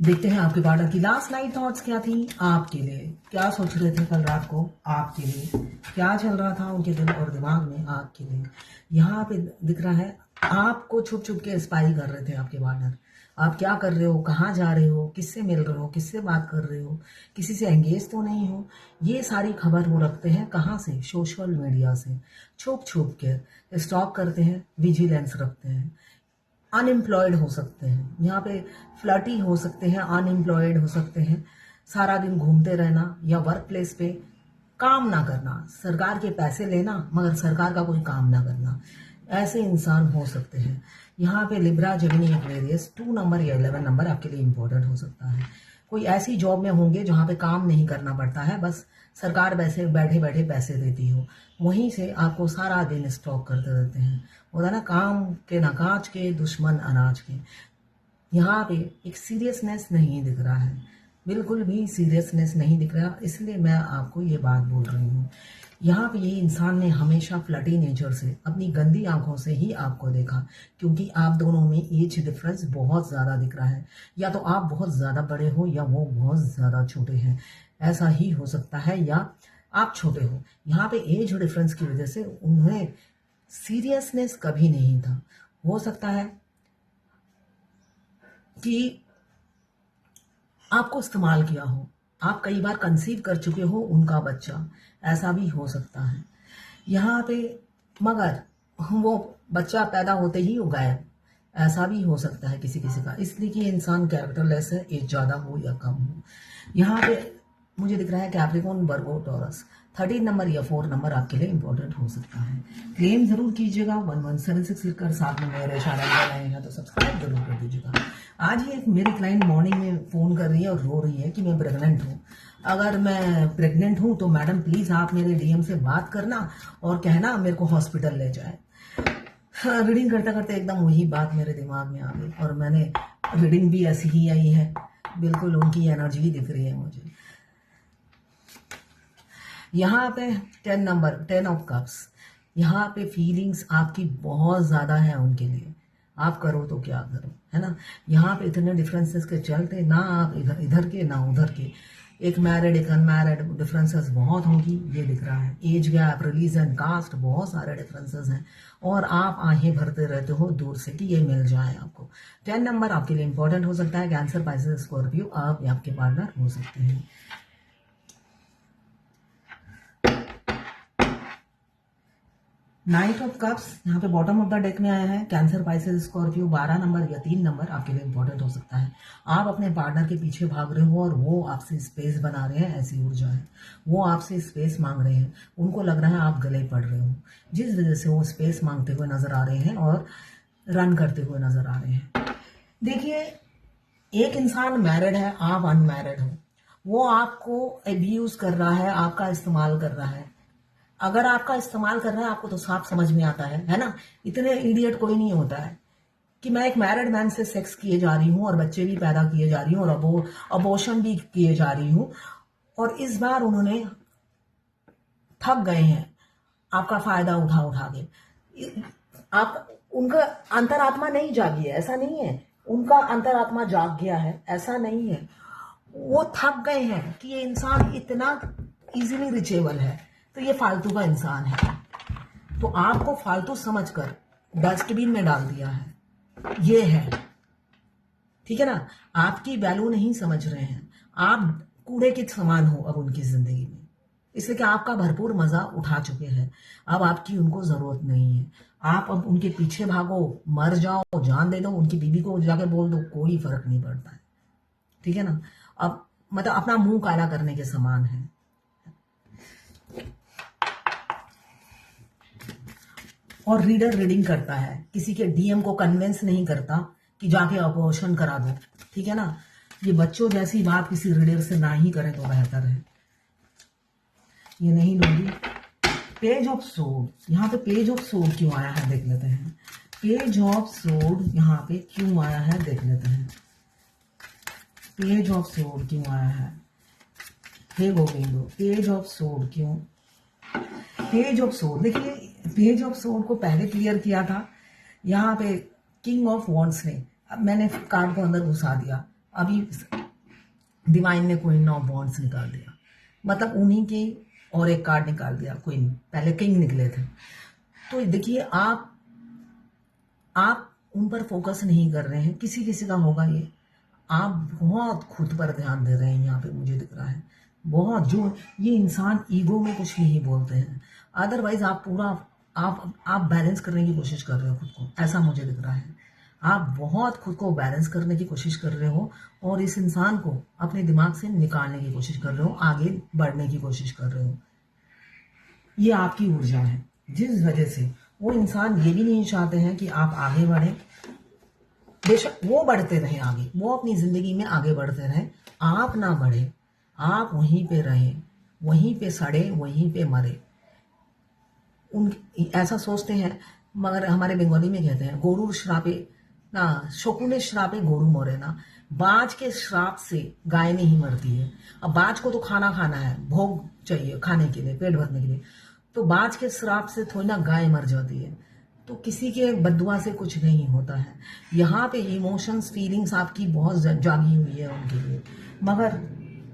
देखते हैं आपके पार्टनर की लास्ट नाइट थॉट्स क्या थी आपके लिए। क्या सोच रहे थे कल रात को आपके लिए, क्या चल रहा था उनके दिल और दिमाग में आपके लिए। यहाँ पे दिख रहा है आपको छुप छुप के स्पाई कर रहे थे आपके पार्टनर। आप क्या कर रहे हो, कहाँ जा रहे हो, किससे मिल रहे हो, किससे बात कर रहे हो, किसी से एंगेज तो नहीं हो। ये सारी खबर वो रखते हैं कहाँ से, सोशल मीडिया से। छुप छुप के स्टॉक करते हैं, विजिलेंस रखते हैं। अनएम्प्लॉयड हो सकते हैं, यहाँ पे फ्लर्टी हो सकते हैं, अनएम्प्लॉयड हो सकते हैं। सारा दिन घूमते रहना या वर्क प्लेस पे काम ना करना, सरकार के पैसे लेना मगर सरकार का कोई काम ना करना, ऐसे इंसान हो सकते हैं। यहाँ पे लिब्रा जेमिनी एक्वेरियस 2 नंबर या 11 नंबर आपके लिए इंपॉर्टेंट हो सकता है। कोई ऐसी जॉब में होंगे जहाँ पे काम नहीं करना पड़ता है, बस सरकार वैसे बैठे बैठे पैसे देती हो, वहीं से आपको सारा दिन स्टॉक करते रहते हैं। होता ना, काम के ना काज के, दुश्मन अनाज के। यहाँ पे एक सीरियसनेस नहीं दिख रहा है, बिल्कुल भी सीरियसनेस नहीं दिख रहा, इसलिए मैं आपको ये बात बोल रही हूँ। यहाँ पे ये इंसान ने हमेशा फ्लटी नेचर से, अपनी गंदी आंखों से ही आपको देखा, क्योंकि आप दोनों में एज डिफरेंस बहुत ज़्यादा दिख रहा है। या तो आप बहुत ज़्यादा बड़े हो या वो बहुत ज़्यादा छोटे हैं, ऐसा ही हो सकता है, या आप छोटे हो। यहाँ पे एज डिफरेंस की वजह से उन्हें सीरियसनेस कभी नहीं था। हो सकता है कि आपको इस्तेमाल किया हो, आप कई बार कंसीव कर चुके हो उनका बच्चा, ऐसा भी हो सकता है यहाँ पे। मगर वो बच्चा पैदा होते ही वो गायब, ऐसा भी हो सकता है किसी किसी का, इसलिए कि इंसान कैरेक्टरलेस है, एज ज़्यादा हो या कम हो। यहाँ पे मुझे दिख रहा है कैप्रिकॉर्न, वर्गो, टॉरस 13 नंबर या 4 नंबर आपके लिए इंपॉर्टेंट हो सकता है। क्लेम जरूर कीजिएगा 1176 लिखकर, साथ में मेरे चैनल पर नए हैं तो सब्सक्राइब जरूर कर दीजिएगा। आज ही एक मेरी क्लाइंट मॉर्निंग में फ़ोन कर रही है और रो रही है कि मैं प्रेग्नेंट हूँ। अगर मैं प्रेग्नेंट हूँ तो मैडम प्लीज़ आप मेरे डीएम से बात करना और कहना मेरे को हॉस्पिटल ले जाए। हाँ, रीडिंग करते करते एकदम वही बात मेरे दिमाग में आ गई और मैंने रीडिंग भी ऐसी ही आई है, बिल्कुल उनकी एनर्जी दिख रही है मुझे। यहाँ पे 10 नंबर, 10 ऑफ कप्स। यहाँ पे फीलिंग्स आपकी बहुत ज़्यादा है उनके लिए, आप करो तो क्या करो, है ना। यहाँ पे इतने डिफरेंसेस के चलते ना आप इधर इधर के ना उधर के, एक मैरिड एक अनमैरिड, डिफरेंसेस बहुत होंगी ये दिख रहा है। एज गैप, रिलीजन, कास्ट, बहुत सारे डिफरेंसेस हैं और आप आहें भरते रहते हो दूर से कि ये मिल जाए आपको। 10 नंबर आपके लिए इंपॉर्टेंट हो सकता है। कैंसर, पाइसेस, स्कॉर्पियो आप या आपके पार्टनर हो सकते हैं। नाइट ऑफ कप्स यहाँ पे बॉटम ऑफ द डेक में आया है। कैंसर, पाइसेस, स्कॉर्पियो 12 नंबर या 3 नंबर आपके लिए इंपॉर्टेंट हो सकता है। आप अपने पार्टनर के पीछे भाग रहे हो और वो आपसे स्पेस बना रहे हैं, ऐसी ऊर्जा है। वो आपसे स्पेस मांग रहे हैं, उनको लग रहा है आप गले पड़ रहे हो, जिस वजह से वो स्पेस मांगते हुए नजर आ रहे हैं और रन करते हुए नजर आ रहे हैं। देखिए, एक इंसान मैरिड है, आप अनमैरिड हो, वो आपको अब्यूज कर रहा है, आपका इस्तेमाल कर रहा है। अगर आपका इस्तेमाल कर रहा है आपको तो साफ समझ में आता है ना। इतने इडियट कोई नहीं होता है कि मैं एक मैरिड मैन से सेक्स किए जा रही हूँ और बच्चे भी पैदा किए जा रही हूँ और अबॉर्शन भी किए जा रही हूँ, और इस बार उन्होंने थक गए हैं आपका फायदा उठा उठा के। आप, उनका अंतरात्मा नहीं जागी है, ऐसा नहीं है। उनका अंतरात्मा जाग गया है, ऐसा नहीं है। वो थक गए हैं कि ये इंसान इतना इजीली रिचेबल है, तो ये फालतू का इंसान है, तो आपको फालतू समझकर डस्टबिन में डाल दिया है। ये है, ठीक है ना। आपकी वैल्यू नहीं समझ रहे हैं, आप कूड़े के समान हो अब उनकी जिंदगी में, इसलिए कि आपका भरपूर मजा उठा चुके हैं। अब आपकी उनको जरूरत नहीं है। आप अब उनके पीछे भागो, मर जाओ, जान दे दो, उनकी बीवी को जाके बोल दो, कोई फर्क नहीं पड़ता है, ठीक है ना। अब मतलब अपना मुंह काला करने के समान है। और रीडर रीडिंग करता है, किसी के डीएम को कन्विंस नहीं करता कि जाके अबॉर्शन करा दो, ठीक है ना। ये बच्चों जैसी बात किसी रीडर से ना ही करें तो बेहतर है। ये नहीं लूंगी। पेज ऑफ सोड, यहाँ पे पेज ऑफ सोड क्यों आया है देख लेते हैं। पेज ऑफ सोड यहाँ पे क्यों आया है देख लेते हैं। पेज ऑफ सोड क्यों आया है, हे गोविंदो, पेज ऑफ सोड क्यों। पेज ऑफ सोड, देखिए पेज ऑफ सोड को पहले क्लियर किया था यहाँ पे किंग ऑफ वॉन्ड्स ने, अब मैंने कार्ड को अंदर घुसा दिया। अभी डिवाइन ने क्वीन ऑफ वॉन्ड्स निकाल दिया, मतलब उन्हीं के और एक कार्ड निकाल दिया क्वीन, पहले किंग निकले थे। तो देखिए आप उन पर फोकस नहीं कर रहे हैं, किसी किसी का होगा ये। आप बहुत खुद पर ध्यान दे रहे हैं, यहाँ पे मुझे दिख रहा है बहुत। जो ये इंसान ईगो में कुछ नहीं बोलते हैं, अदरवाइज आप पूरा आप बैलेंस करने की कोशिश कर रहे हो खुद को, ऐसा मुझे दिख रहा है। आप बहुत खुद को बैलेंस करने की कोशिश कर रहे हो और इस इंसान को अपने दिमाग से निकालने की कोशिश कर रहे हो, आगे बढ़ने की कोशिश कर रहे हो। ये आपकी ऊर्जा है, जिस वजह से वो इंसान ये भी नहीं चाहते हैं कि आप आगे बढ़े। बेशक वो बढ़ते रहे आगे, वो अपनी जिंदगी में आगे बढ़ते रहे, आप ना बढ़े, आप वहीं पे रहें, वहीं पे सड़े, वहीं पे मरे। उन ऐसा सोचते हैं, मगर हमारे बंगाली में कहते हैं गोरुर श्रापे ना शकुने श्रापे गोरु मरे ना। बाज के श्राप से गाय नहीं मरती है। अब बाज को तो खाना खाना है, भोग चाहिए खाने के लिए, पेट भरने के लिए, तो बाज के श्राप से थोड़ी ना गाय मर जाती है। तो किसी के बददुआ से कुछ नहीं होता है। यहाँ पे इमोशंस फीलिंग्स आपकी बहुत जागी हुई है उनके लिए, मगर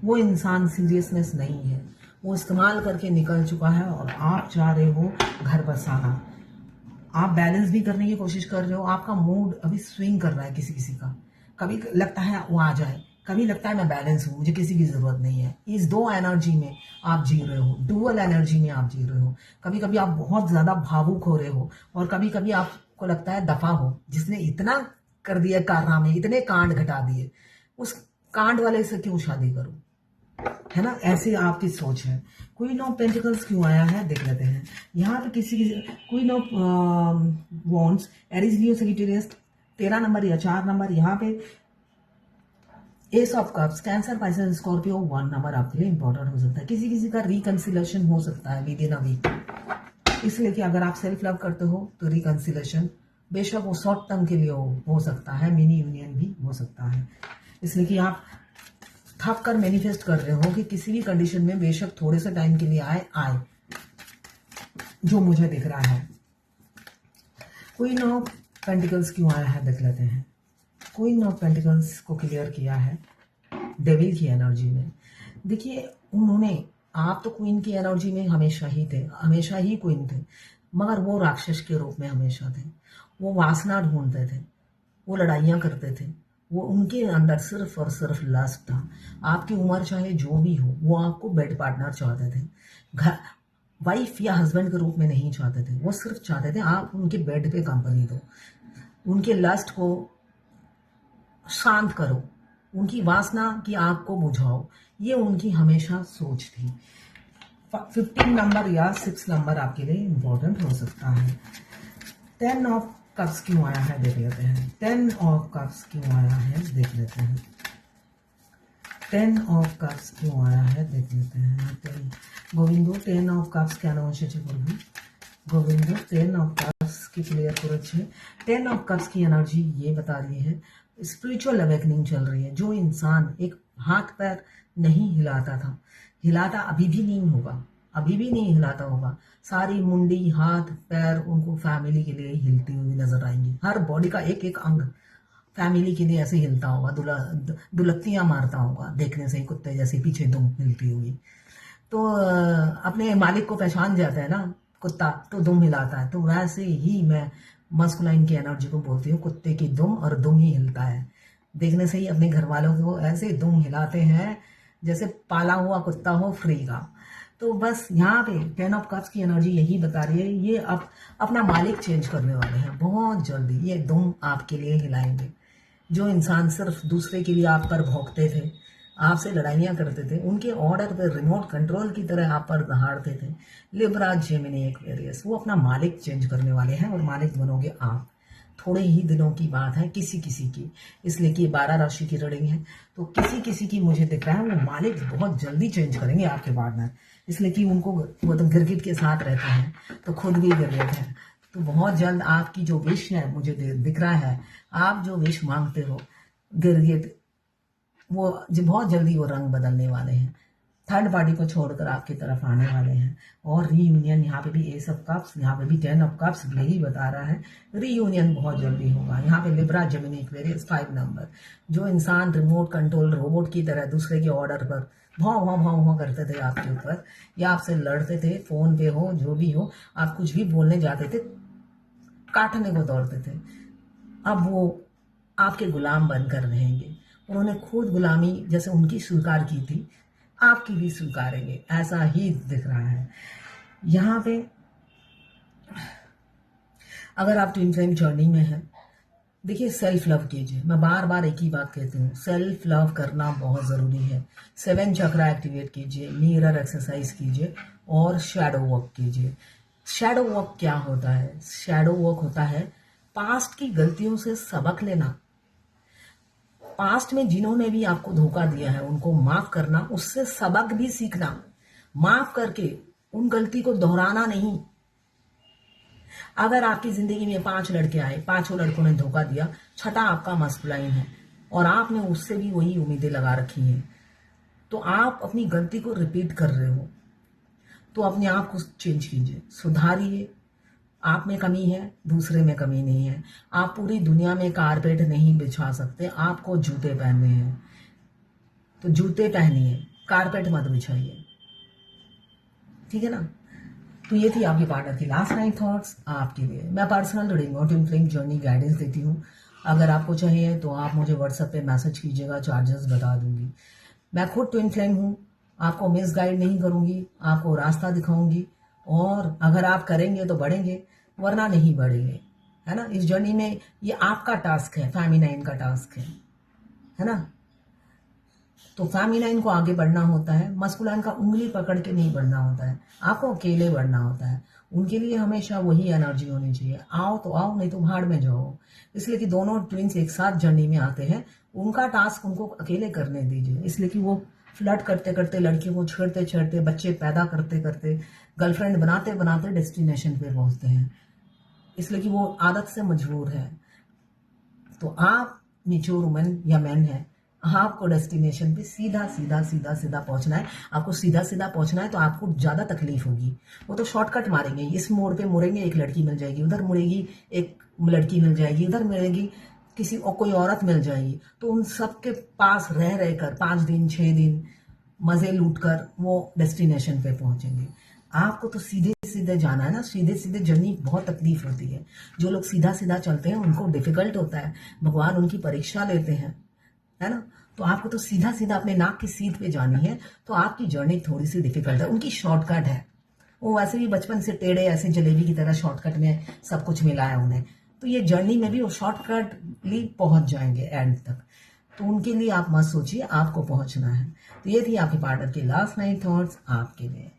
वो इंसान सीरियसनेस नहीं है, वो इस्तेमाल करके निकल चुका है और आप चाह रहे हो घर बसाना। आप बैलेंस भी करने की कोशिश कर रहे हो, आपका मूड अभी स्विंग कर रहा है किसी किसी का। कभी लगता है वो आ जाए, कभी लगता है मैं बैलेंस हूँ, मुझे किसी की जरूरत नहीं है। इस दो एनर्जी में आप जी रहे हो, डुअल एनर्जी में आप जी रहे हो। कभी कभी आप बहुत ज्यादा भावुक हो रहे हो और कभी कभी आपको लगता है दफा हो, जिसने इतना कर दिया कारनामे, इतने कांड घटा दिए, उस कांड वाले से क्यों शादी करूं, है ना। ऐसे आपकी सोच है। क्वीन ऑफ पेंटिकल्स क्यों आया है देख लेते हैं। यहाँ पे किसी queen of wands, Aries, Leo, Sagittarius 13 number या 4 नंबर। यहाँ पे S of cups, cancer, Pisces, Scorpio 1 number आपके लिए इंपॉर्टेंट हो सकता है। किसी किसी का रिकंसिलेशन हो सकता है विद इन अ वीक, इसलिए कि अगर आप सेल्फ लव करते हो तो रिकंसिलेशन बेशक वो शॉर्ट टर्म के लिए हो सकता है, मिनी यूनियन भी हो सकता है। इसलिए कि आप थक कर मैनिफेस्ट कर रहे हो कि किसी भी कंडीशन में बेशक थोड़े से टाइम के लिए आए, जो मुझे दिख रहा है। क्वीन ऑफ पेंटिकल्स क्यों आया है देख लेते हैं। क्वीन ऑफ पेंटिकल्स को क्लियर किया है डेविल की एनर्जी में। देखिए उन्होंने, आप तो क्वीन की एनर्जी में हमेशा ही थे, हमेशा ही क्वीन थे, मगर वो राक्षस के रूप में हमेशा थे। वो वासना ढूंढते थे, वो लड़ाइयाँ करते थे, वो उनके अंदर सिर्फ और सिर्फ लस्ट था। आपकी उम्र चाहे जो भी हो, वो आपको बेड पार्टनर चाहते थे, घर वाइफ या हस्बैंड के रूप में नहीं चाहते थे। वो सिर्फ चाहते थे आप उनके बेड पे कंपनी दो, उनके लस्ट को शांत करो, उनकी वासना की आग को बुझाओ। ये उनकी हमेशा सोच थी। 15 नंबर या 6 नंबर आपके लिए इंपॉर्टेंट हो सकता है। 10 ऑफ कप्स क्यों आया है देख लेते हैं। 10 ऑफ कप्स क्यों आया है देख लेते हैं। 10 ऑफ कप्स क्यों आया है देख लेते हैं। गोविंदो 10 ऑफ कप्स क्या नाम है बोलूँ, गोविंदो 10 ऑफ कप्स की क्लियर करेक्ट है। 10 ऑफ कप्स की एनर्जी ये बता रही है स्पिरिचुअल अवेकनिंग चल रही है। जो इंसान एक हाथ पैर नहीं हिलाता था, हिलाता अभी भी नहीं होगा, अभी भी नहीं हिलाता होगा। सारी मुंडी, हाथ पैर उनको फैमिली के लिए हिलती हुई नजर आएंगी। हर बॉडी का एक एक अंग फैमिली के लिए ऐसे हिलता होगा, दुलत्तियां मारता होगा, देखने से ही कुत्ते जैसे पीछे दुम हिलती हुई। तो अपने मालिक को पहचान जाता है ना कुत्ता, तो दुम हिलाता है। तो वैसे ही मैं मस्कुलाइन की एनर्जी को बोलती हूँ, कुत्ते की दुम, और दुम ही हिलता है। देखने से ही अपने घर वालों को ऐसे दुम हिलाते हैं जैसे पाला हुआ कुत्ता हो फ्री का। तो बस यहाँ पे 10 ऑफ कप्स की एनर्जी यही बता रही है, ये अब अपना मालिक चेंज करने वाले हैं बहुत जल्दी। ये दुम आपके लिए हिलाएंगे। जो इंसान सिर्फ दूसरे के लिए आप पर भौंकते थे, आपसे लड़ाइयाँ करते थे, उनके ऑर्डर पर रिमोट कंट्रोल की तरह आप पर दहाड़ते थे, लिब्रा, जेमिनी, एक्वेरियस, वो अपना मालिक चेंज करने वाले हैं और मालिक बनोगे आप। थोड़े ही दिनों की बात है किसी किसी की, इसलिए कि 12 राशि की रीडिंग है, तो किसी किसी की मुझे दिख रहा है वो मालिक बहुत जल्दी चेंज करेंगे आपके पार्टनर। इसलिए कि उनको वो तो गिरगिट के साथ रहते हैं, तो खुद भी गिरगिट है। तो बहुत जल्द आपकी जो विश है मुझे दिख रहा है, आप जो विश मांगते हो गिरगिट, वो बहुत जल्दी वो रंग बदलने वाले हैं। थर्ड पार्टी को छोड़कर आपकी तरफ आने वाले हैं। और रीयूनियन, यहाँ पे भी एस ऑफ कप्स, यहाँ पे भी 10 ऑफ कप्स, यही बता रहा है रीयूनियन बहुत जल्दी होगा। यहाँ पे लिब्रा, जेमिनी, एक्वेरियस 5 नंबर, जो इंसान रिमोट कंट्रोल रोबोट की तरह दूसरे के ऑर्डर पर भाव भाव भाव भाव करते थे आपके ऊपर, या आपसे लड़ते थे, फोन पे हो जो भी हो, आप कुछ भी बोलने जाते थे, काटने को दौड़ते थे, अब वो आपके गुलाम बनकर रहेंगे। उन्होंने खुद गुलामी जैसे उनकी स्वीकार की थी, आपकी भी स्वीकारेंगे, ऐसा ही दिख रहा है। यहाँ पे अगर आप ट्विन फ्लेम जर्नी में हैं, देखिए सेल्फ लव कीजिए। मैं बार बार एक ही बात कहती हूँ, सेल्फ लव करना बहुत ज़रूरी है। 7 चक्रा एक्टिवेट कीजिए, मिरर एक्सरसाइज कीजिए और शैडो वर्क कीजिए। शैडो वर्क क्या होता है? शैडो वर्क होता है पास्ट की गलतियों से सबक लेना, पास्ट में जिन्होंने भी आपको धोखा दिया है उनको माफ करना, उससे सबक भी सीखना, माफ करके उन गलती को दोहराना नहीं। अगर आपकी जिंदगी में 5 लड़के आए, 5 लड़कों ने धोखा दिया, छठा आपका मस्कुलाइन है और आपने उससे भी वही उम्मीदें लगा रखी हैं, तो आप अपनी गलती को रिपीट कर रहे हो। तो अपने आप को चेंज कीजिए, सुधारिए। आप में कमी है, दूसरे में कमी नहीं है। आप पूरी दुनिया में कारपेट नहीं बिछा सकते, आपको जूते पहनने हैं तो जूते पहनिए, कारपेट मत बिछाइए, ठीक है ना। तो ये थी आपकी पार्टनर की लास्ट 9 थॉट्स आपके लिए। मैं पर्सनल रीडिंग और ट्विन फ्लेम जर्नी गाइडेंस देती हूँ। अगर आपको चाहिए तो आप मुझे व्हाट्सएप पे मैसेज कीजिएगा, चार्जेस बता दूंगी। मैं खुद ट्विन फ्लेम हूँ, आपको मिस गाइड नहीं करूंगी, आपको रास्ता दिखाऊंगी, और अगर आप करेंगे तो बढ़ेंगे, वरना नहीं बढ़ेंगे, है ना। इस जर्नी में ये आपका टास्क है, फेमिनाइन का टास्क है ना। तो फेमिनाइन को आगे बढ़ना होता है, मस्कुलाइन का उंगली पकड़ के नहीं बढ़ना होता है, आपको अकेले बढ़ना होता है। उनके लिए हमेशा वही एनर्जी होनी चाहिए, आओ तो आओ, नहीं तो भाड़ में जाओ। इसलिए कि दोनों ट्विंस एक साथ जर्नी में आते हैं, उनका टास्क उनको अकेले करने दीजिए। इसलिए कि वो फ्लर्ट करते करते, लड़कियों को छेड़ते छेड़ते, बच्चे पैदा करते करते, गर्लफ्रेंड बनाते बनाते डेस्टिनेशन पे पहुंचते हैं, इसलिए कि वो आदत से मजबूर है। तो आप मेच्योर वुमेन या मैन है, आपको डेस्टिनेशन पे सीधा सीधा सीधा सीधा पहुंचना है। आपको सीधा सीधा पहुंचना है तो आपको ज्यादा तकलीफ होगी। वो तो शॉर्टकट मारेंगे, इस मोड़ पे मुड़ेंगे, एक लड़की मिल जाएगी, उधर मुड़ेगी, एक लड़की मिल जाएगी, उधर मिलेगी, किसी और कोई औरत मिल जाएगी। तो उन सब के पास रह रहकर 5 दिन 6 दिन मजे लूट कर वो डेस्टिनेशन पे पहुंचेंगे। आपको तो सीधे सीधे जाना है ना, सीधे सीधे जर्नी बहुत तकलीफ होती है। जो लोग सीधा सीधा चलते हैं उनको डिफिकल्ट होता है, भगवान उनकी परीक्षा लेते हैं, है ना। तो आपको तो सीधा सीधा अपने नाक की सीध पे जानी है, तो आपकी जर्नी थोड़ी सी डिफिकल्ट है। उनकी शॉर्टकट है, वो वैसे भी बचपन से टेढ़े ऐसे जलेबी की तरह शॉर्टकट में सब कुछ मिला है उन्हें, तो ये जर्नी में भी वो शॉर्टकटली पहुंच जाएंगे एंड तक। तो उनके लिए आप मत सोचिए, आपको पहुंचना है। तो ये थी आपके पार्टनर की लास्ट 9 थॉट्स आपके लिए।